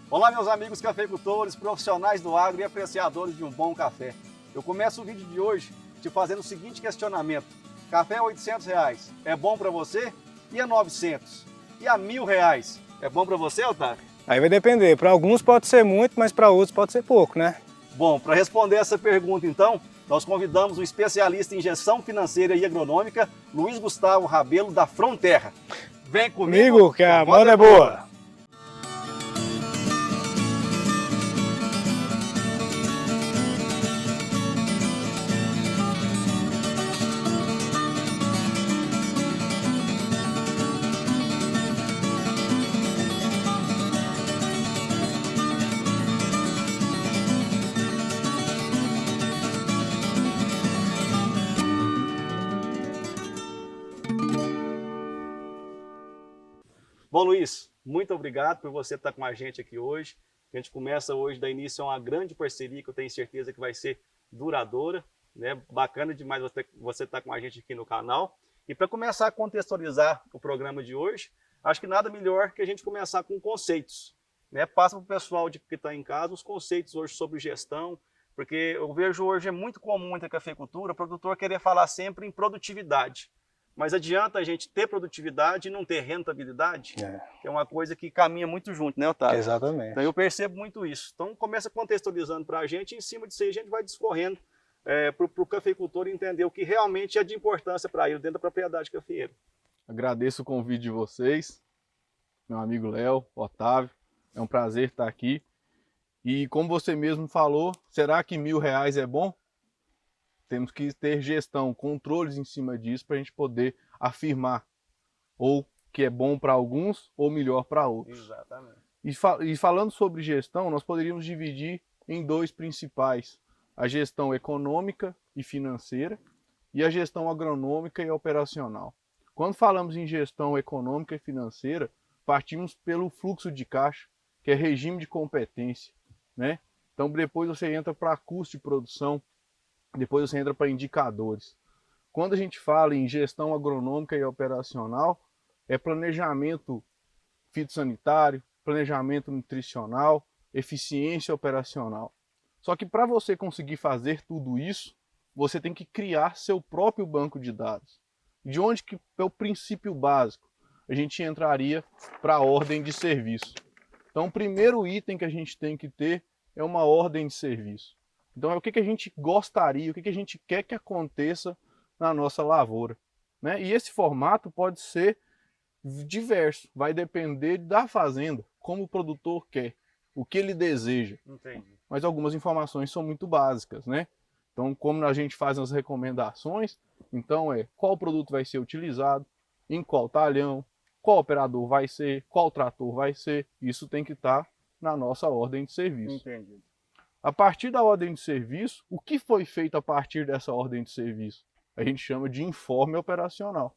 Olá, meus amigos cafeicultores, profissionais do agro e apreciadores de um bom café. Eu começo o vídeo de hoje te fazendo o seguinte questionamento. Café a R$800 é bom para você? E a 900? E a R$1.000? É bom para você, Otávio? Aí vai depender. Para alguns pode ser muito, mas para outros pode ser pouco, né? Bom, para responder essa pergunta, então, nós convidamos um especialista em gestão financeira e agronômica, Luiz Gustavo Rabelo, da Fronterra. Vem comigo que a moda é boa. Bom, Luiz, muito obrigado por você estar com a gente aqui hoje. A gente começa hoje, da início, uma grande parceria que eu tenho certeza que vai ser duradoura, né? Bacana demais você estar com a gente aqui no canal. E para começar a contextualizar o programa de hoje, acho que nada melhor que a gente começar com conceitos, né? Passa para o pessoal que está em casa os conceitos hoje sobre gestão, porque eu vejo hoje é muito comum entre a cafeicultura o produtor querer falar sempre em produtividade. Mas adianta a gente ter produtividade e não ter rentabilidade? Que é uma coisa que caminha muito junto, né, Otávio? Exatamente. Então eu percebo muito isso. Então começa contextualizando para a gente, e em cima disso aí a gente vai discorrendo para o cafeicultor entender o que realmente é de importância para ele dentro da propriedade cafeeira. Agradeço o convite de vocês, meu amigo Léo, Otávio. É um prazer estar aqui. E como você mesmo falou, será que R$1.000 é bom? Temos que ter gestão, controles em cima disso para a gente poder afirmar ou que é bom para alguns ou melhor para outros. Exatamente. E falando sobre gestão, nós poderíamos dividir em dois principais: a gestão econômica e financeira e a gestão agronômica e operacional. Quando falamos em gestão econômica e financeira, partimos pelo fluxo de caixa, que é regime de competência, né? Então depois você entra para custo de produção, depois você entra para indicadores. Quando a gente fala em gestão agronômica e operacional, é planejamento fitossanitário, planejamento nutricional, eficiência operacional. Só que para você conseguir fazer tudo isso, você tem que criar seu próprio banco de dados. De onde que é o princípio básico? A gente entraria para a ordem de serviço. Então o primeiro item que a gente tem que ter é uma ordem de serviço. Então é o que a gente gostaria, o que a gente quer que aconteça na nossa lavoura, né? E esse formato pode ser diverso, vai depender da fazenda, como o produtor quer, o que ele deseja. Entendi. Mas algumas informações são muito básicas, né? Então, como a gente faz as recomendações, então qual produto vai ser utilizado, em qual talhão, qual operador vai ser, qual trator vai ser, isso tem que estar na nossa ordem de serviço. Entendi. A partir da ordem de serviço, o que foi feito a partir dessa ordem de serviço? A gente chama de informe operacional.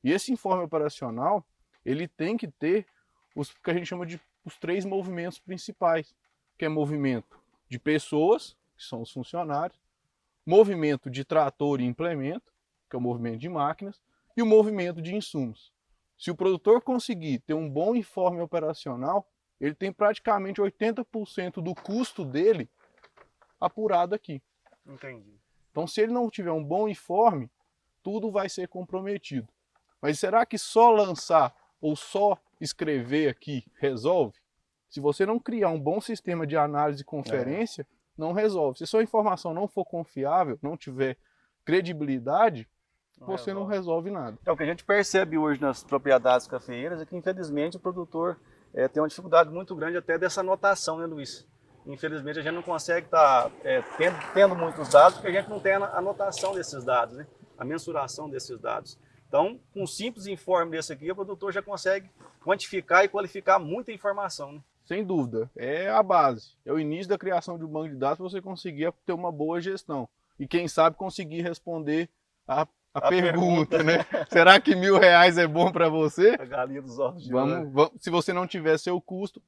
E esse informe operacional, ele tem que ter os que a gente chama de os 3 movimentos principais, que é movimento de pessoas, que são os funcionários, movimento de trator e implemento, que é o movimento de máquinas, e o movimento de insumos. Se o produtor conseguir ter um bom informe operacional, ele tem praticamente 80% do custo dele apurado aqui. Entendi. Então, se ele não tiver um bom informe, tudo vai ser comprometido. Mas será que só lançar ou só escrever aqui resolve? Se você não criar um bom sistema de análise e conferência, não resolve. Se sua informação não for confiável, não tiver credibilidade, você não resolve nada. É o que a gente percebe hoje nas propriedades cafeeiras é que, infelizmente, o produtor tem uma dificuldade muito grande até dessa anotação, né, Luiz? Infelizmente, a gente não consegue estar tendo muitos dados porque a gente não tem a anotação desses dados, né? A mensuração desses dados. Então, com um simples informe desse aqui, o produtor já consegue quantificar e qualificar muita informação, né? Sem dúvida, é a base, é o início da criação de um banco de dados para você conseguir ter uma boa gestão. E quem sabe conseguir responder a pergunta, né? Será que R$1.000 é bom para você? A galinha dos ovos de ouro. Se você não tiver seu custo,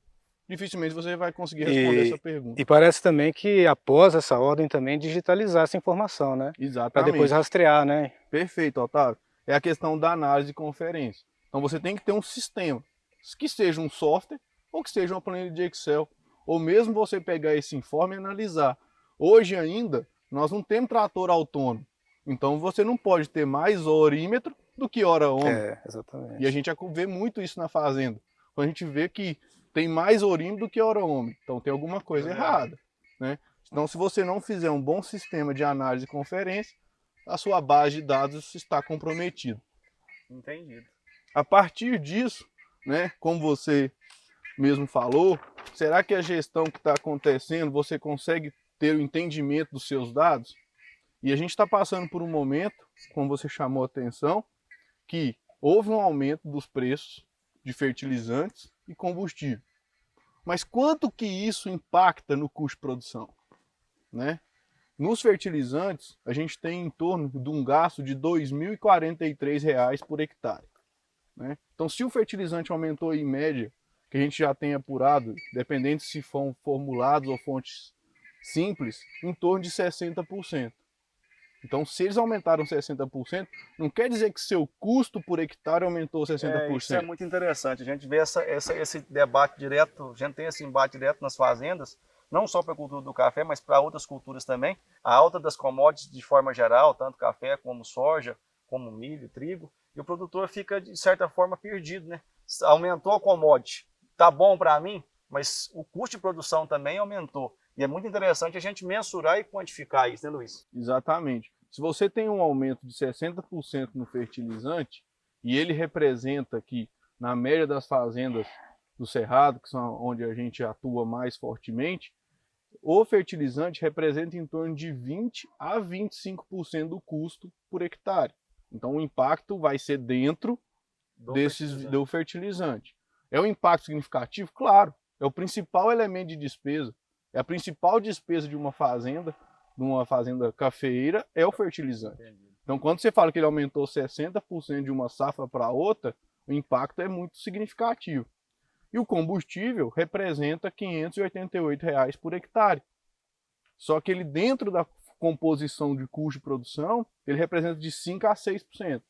dificilmente você vai conseguir responder essa pergunta. E parece também que após essa ordem também digitalizar essa informação, né? Exatamente. Para depois rastrear, né? Perfeito, Otávio. É a questão da análise de conferência. Então você tem que ter um sistema, que seja um software ou que seja uma planilha de Excel, ou mesmo você pegar esse informe e analisar. Hoje ainda, nós não temos trator autônomo, então você não pode ter mais horímetro do que hora homem. Exatamente. E a gente vê muito isso na fazenda. Quando a gente vê que tem mais horímetro do que hora homem, então tem alguma coisa errada, né? Então, se você não fizer um bom sistema de análise e conferência, a sua base de dados está comprometida. Entendido. A partir disso, né, como você mesmo falou, será que a gestão que está acontecendo, você consegue ter o entendimento dos seus dados? E a gente está passando por um momento, como você chamou a atenção, que houve um aumento dos preços de fertilizantes e combustível. Mas quanto que isso impacta no custo de produção, né? Nos fertilizantes, a gente tem em torno de um gasto de R$ 2.043 por hectare, né? Então, se o fertilizante aumentou em média, que a gente já tem apurado, dependendo se for formulados ou fontes simples, em torno de 60%. Então, se eles aumentaram 60%, não quer dizer que seu custo por hectare aumentou 60%. Isso é muito interessante. A gente vê esse debate direto, a gente tem esse embate direto nas fazendas, não só para a cultura do café, mas para outras culturas também. A alta das commodities de forma geral, tanto café como soja, como milho, trigo, e o produtor fica, de certa forma, perdido, né? Aumentou a commodity, tá bom para mim, mas o custo de produção também aumentou. E é muito interessante a gente mensurar e quantificar isso, né, Luiz? Exatamente. Se você tem um aumento de 60% no fertilizante, e ele representa aqui, na média das fazendas do Cerrado, que são onde a gente atua mais fortemente, o fertilizante representa em torno de 20% a 25% do custo por hectare. Então o impacto vai ser dentro do fertilizante. É um impacto significativo? Claro. É o principal elemento de despesa. É a principal despesa de uma fazenda cafeeira, é o fertilizante. Então, quando você fala que ele aumentou 60% de uma safra para outra, o impacto é muito significativo. E o combustível representa R$ 588 por hectare. Só que ele, dentro da composição de custo de produção, ele representa de 5% a 6%.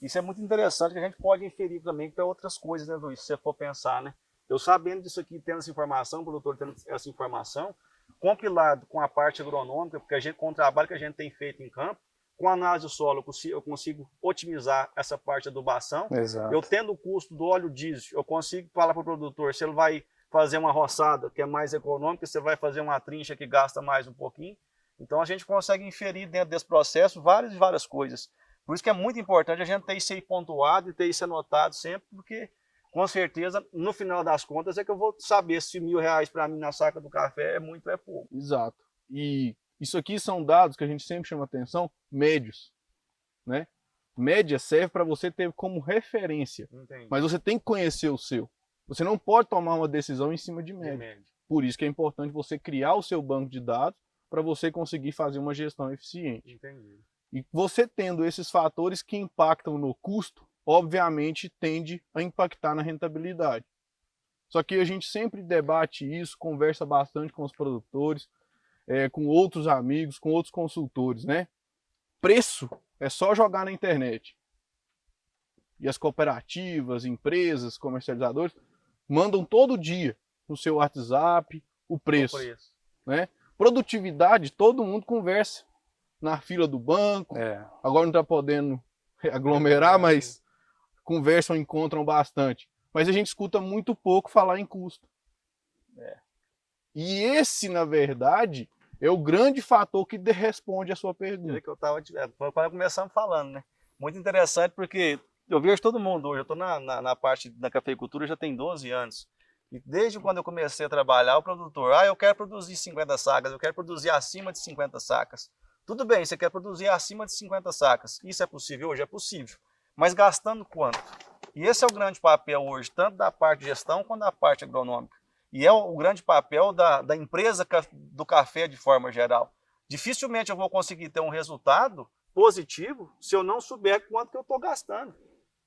Isso é muito interessante, que a gente pode inferir também para outras coisas, né, Luiz? Se você for pensar, né? Eu sabendo disso aqui, tendo essa informação, o produtor tendo essa informação, compilado com a parte agronômica, porque a gente, com o trabalho que a gente tem feito em campo, com a análise do solo, eu consigo otimizar essa parte de adubação. Exato. Eu tendo o custo do óleo diesel, eu consigo falar para o produtor se ele vai fazer uma roçada que é mais econômica, se ele vai fazer uma trincha que gasta mais um pouquinho. Então a gente consegue inferir dentro desse processo várias coisas. Por isso que é muito importante a gente ter isso aí pontuado e ter isso anotado sempre, porque com certeza, no final das contas, é que eu vou saber se R$ 1.000 para mim na saca do café é muito ou é pouco. Exato. E isso aqui são dados que a gente sempre chama atenção, médios, né? Média serve para você ter como referência. Entendi. Mas você tem que conhecer o seu. Você não pode tomar uma decisão em cima de média. Por isso que é importante você criar o seu banco de dados para você conseguir fazer uma gestão eficiente. Entendi. E você tendo esses fatores que impactam no custo, obviamente tende a impactar na rentabilidade. Só que a gente sempre debate isso, conversa bastante com os produtores, com outros amigos, com outros consultores, né? Preço é só jogar na internet. E as cooperativas, empresas, comercializadores mandam todo dia no seu WhatsApp o preço. Né? Produtividade, todo mundo conversa na fila do banco. Agora não está podendo aglomerar, mas conversam, encontram bastante. Mas a gente escuta muito pouco falar em custo. E esse, na verdade, é o grande fator que responde a sua pergunta. Que eu estava quando começamos falando, né? Muito interessante, porque eu vejo todo mundo hoje. Eu estou na parte da cafeicultura já tem 12 anos. E desde quando eu comecei a trabalhar, o produtor, eu quero produzir 50 sacas, eu quero produzir acima de 50 sacas. Tudo bem, você quer produzir acima de 50 sacas. Isso é possível hoje? É possível. Mas gastando quanto? E esse é o grande papel hoje, tanto da parte de gestão quanto da parte agronômica. E é o grande papel da empresa do café de forma geral. Dificilmente eu vou conseguir ter um resultado positivo se eu não souber quanto que eu estou gastando.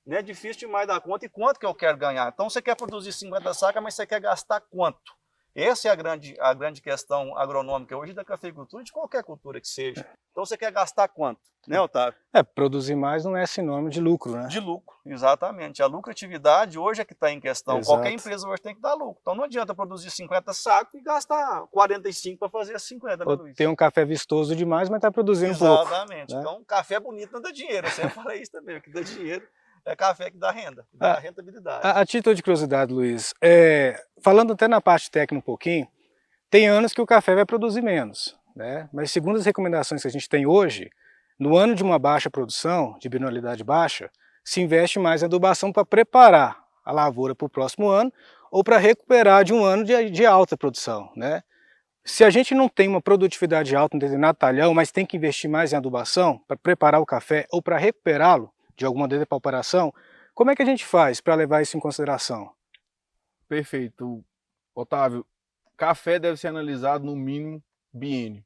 É difícil demais dar conta e quanto que eu quero ganhar. Então você quer produzir 50 sacas, mas você quer gastar quanto? Essa é a grande questão agronômica hoje da cafeicultura, de qualquer cultura que seja. Então você quer gastar quanto, né, Otávio? Produzir mais não é sinônimo de lucro, né? De lucro, exatamente. A lucratividade hoje é que está em questão. Exato. Qualquer empresa hoje tem que dar lucro. Então não adianta produzir 50 sacos e gastar 45 para fazer 50, né, Ou Luiz? tem um café vistoso demais, mas está produzindo pouco. Exatamente. Né? Então café bonito não dá dinheiro. Eu sempre falei isso também. O que dá dinheiro é café que dá renda, que dá rentabilidade. A título de curiosidade, Luiz, falando até na parte técnica um pouquinho, tem anos que o café vai produzir menos, né? Mas segundo as recomendações que a gente tem hoje, no ano de uma baixa produção, de bienalidade baixa, se investe mais em adubação para preparar a lavoura para o próximo ano ou para recuperar de um ano de alta produção, né? Se a gente não tem uma produtividade alta em determinado talhão, mas tem que investir mais em adubação para preparar o café ou para recuperá-lo de alguma depauperação, como é que a gente faz para levar isso em consideração? Perfeito. Otávio, café deve ser analisado no mínimo biênio.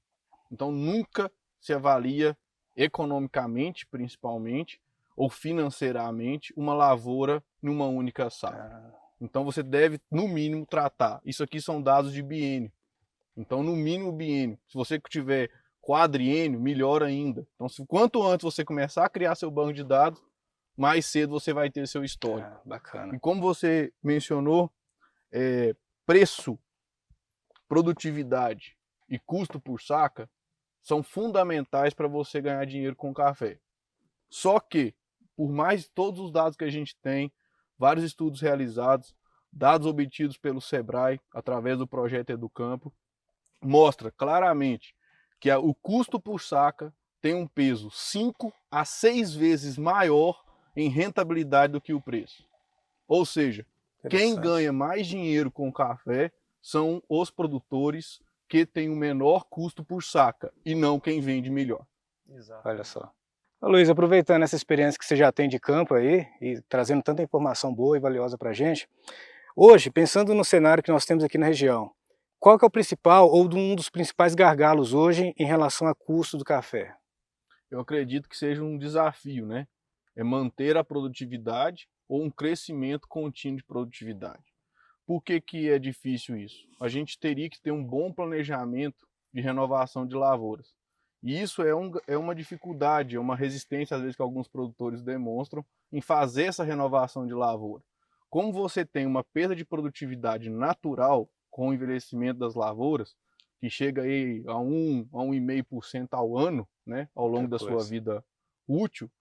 Então nunca se avalia economicamente, principalmente, ou financeiramente, uma lavoura numa única safra. Então você deve, no mínimo, tratar. Isso aqui são dados de biênio. Então, no mínimo biênio. Se você tiver quadriênio, melhor ainda. Então, quanto antes você começar a criar seu banco de dados, mais cedo você vai ter seu histórico. Bacana. E como você mencionou, preço, produtividade e custo por saca são fundamentais para você ganhar dinheiro com café. Só que, por mais todos os dados que a gente tem, vários estudos realizados, dados obtidos pelo Sebrae, através do projeto Educampo, mostra claramente que o custo por saca tem um peso 5 a 6 vezes maior em rentabilidade do que o preço. Ou seja, quem ganha mais dinheiro com café são os produtores que têm o menor custo por saca e não quem vende melhor. Exato. Olha só. Luiz, aproveitando essa experiência que você já tem de campo aí e trazendo tanta informação boa e valiosa para a gente, hoje, pensando no cenário que nós temos aqui na região, qual que é o principal ou um dos principais gargalos hoje em relação a custo do café? Eu acredito que seja um desafio, né? É manter a produtividade ou um crescimento contínuo de produtividade. Por que que é difícil isso? A gente teria que ter um bom planejamento de renovação de lavouras. E isso é uma dificuldade, é uma resistência, às vezes, que alguns produtores demonstram em fazer essa renovação de lavoura. Como você tem uma perda de produtividade natural com o envelhecimento das lavouras, que chega aí a 1,5% ao ano, né, ao longo da sua vida útil,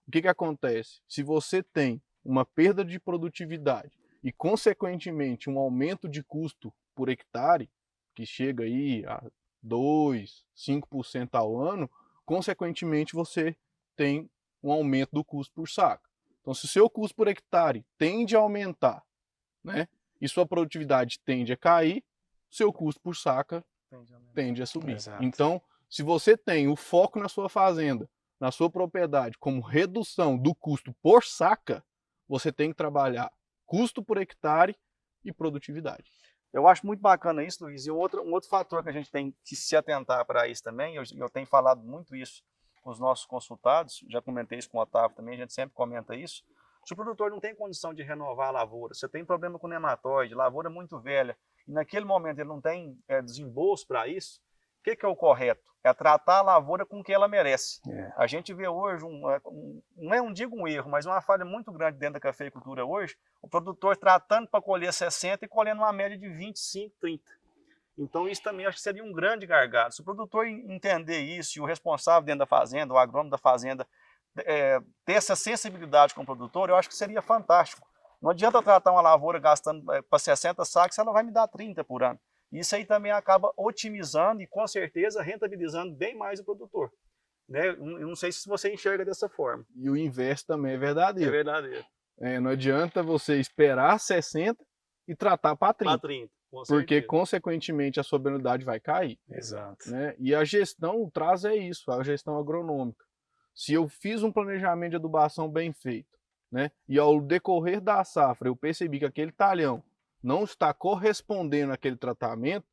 o que acontece? Se você tem uma perda de produtividade e, consequentemente, um aumento de custo por hectare, que chega aí a 2%, 5% ao ano, consequentemente você tem um aumento do custo por saca. Então, se o seu custo por hectare tende a aumentar, né, e sua produtividade tende a cair, seu custo por saca tende a subir. Exato. Então, se você tem o foco na sua fazenda, na sua propriedade, como redução do custo por saca, você tem que trabalhar custo por hectare e produtividade. Eu acho muito bacana isso, Luiz. E um outro fator que a gente tem que se atentar para isso também, eu tenho falado muito isso com os nossos consultados, já comentei isso com o Otávio também, a gente sempre comenta isso. Se o produtor não tem condição de renovar a lavoura, você tem problema com nematóide, lavoura muito velha, e naquele momento ele não tem desembolso para isso, o que é o correto? É tratar a lavoura com o que ela merece. A gente vê hoje, não digo um erro, mas uma falha muito grande dentro da cafeicultura hoje, o produtor tratando para colher 60 e colhendo uma média de 25, 30. Então isso também acho que seria um grande gargalo. Se o produtor entender isso e o responsável dentro da fazenda, o agrônomo da fazenda, ter essa sensibilidade com o produtor, eu acho que seria fantástico. Não adianta tratar uma lavoura gastando para 60 sacos, ela vai me dar 30 por ano. Isso aí também acaba otimizando e, com certeza, rentabilizando bem mais o produtor. Né? Eu não sei se você enxerga dessa forma. E o inverso também é verdadeiro. É verdadeiro. Não adianta você esperar 60 e tratar para 30. Para 30, com porque, certeza. consequentemente, a sua benignidade vai cair. Exato. Né? E a gestão traz isso, a gestão agronômica. Se eu fiz um planejamento de adubação bem feito, né, e ao decorrer da safra eu percebi que aquele talhão não está correspondendo àquele tratamento,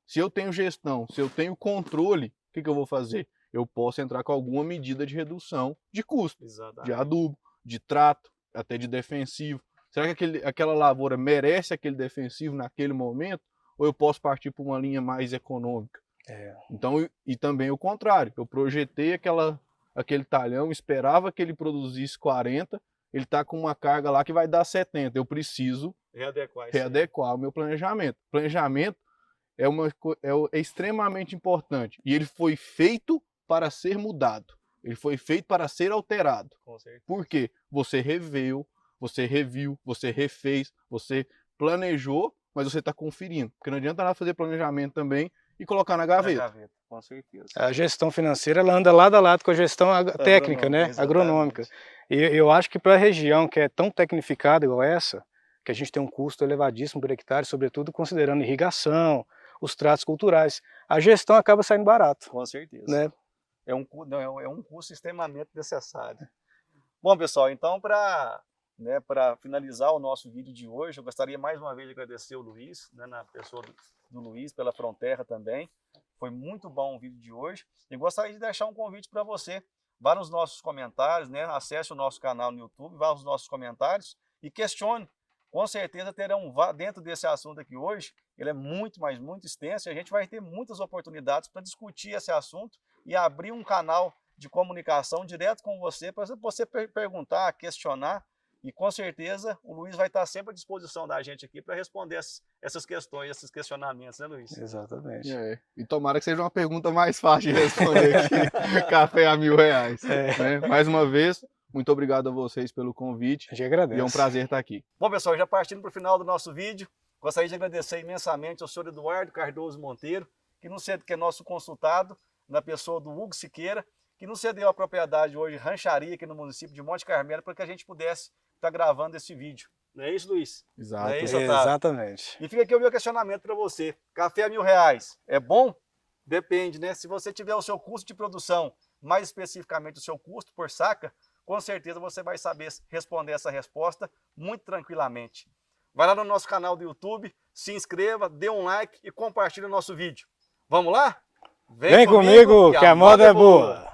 se eu tenho gestão, se eu tenho controle, o que eu vou fazer? Eu posso entrar com alguma medida de redução de custo, de adubo, de trato, até de defensivo. Será que aquela lavoura merece aquele defensivo naquele momento? ou eu posso partir para uma linha mais econômica. É. Então, e também o contrário, eu projetei aquele talhão, esperava que ele produzisse 40, ele está com uma carga lá que vai dar 70, eu preciso readequar o meu planejamento. Planejamento é extremamente importante e ele foi feito para ser mudado, ele foi feito para ser alterado. Com certeza. Por quê? Você reviu, você refez, você planejou, mas você está conferindo. Porque não adianta nada fazer planejamento também e colocar na gaveta. Com certeza. A gestão financeira ela anda lado a lado com a gestão técnica, né? Agronômica. E eu acho que para a região que é tão tecnificada igual essa, que a gente tem um custo elevadíssimo por hectare, sobretudo considerando irrigação, os tratos culturais, a gestão acaba saindo barato. Com certeza. Né? É um custo extremamente necessário. Bom, pessoal, então para finalizar o nosso vídeo de hoje, eu gostaria mais uma vez de agradecer o Luiz, né, na pessoa do Luiz, pela Fronterra também. Foi muito bom o vídeo de hoje. E gostaria de deixar um convite para você. Vá nos nossos comentários, né, acesse o nosso canal no YouTube, vá nos nossos comentários e questione. Com certeza terão, dentro desse assunto aqui hoje, ele é muito, mas muito extenso, e a gente vai ter muitas oportunidades para discutir esse assunto e abrir um canal de comunicação direto com você, para você perguntar, questionar, e com certeza o Luiz vai estar sempre à disposição da gente aqui para responder essas questões, esses questionamentos, né, Luiz? Exatamente. E tomara que seja uma pergunta mais fácil de responder aqui, café a R$1.000. Né? Mais uma vez, muito obrigado a vocês pelo convite. A gente agradece. E é um prazer estar aqui. Bom, pessoal, já partindo para o final do nosso vídeo, gostaria de agradecer imensamente ao senhor Eduardo Cardoso Monteiro, que é nosso consultado, na pessoa do Hugo Siqueira, que nos cedeu a propriedade hoje, rancharia aqui no município de Monte Carmelo, para que a gente pudesse estar gravando esse vídeo. Não é isso, Luiz? Exato. Não é isso, Otávio? Exatamente. E fica aqui o meu questionamento para você. Café a R$1.000 é bom? Depende, né? Se você tiver o seu custo de produção, mais especificamente o seu custo por saca, com certeza você vai saber responder essa resposta muito tranquilamente. Vai lá no nosso canal do YouTube, se inscreva, dê um like e compartilhe o nosso vídeo. Vamos lá? Vem comigo que a moda é boa!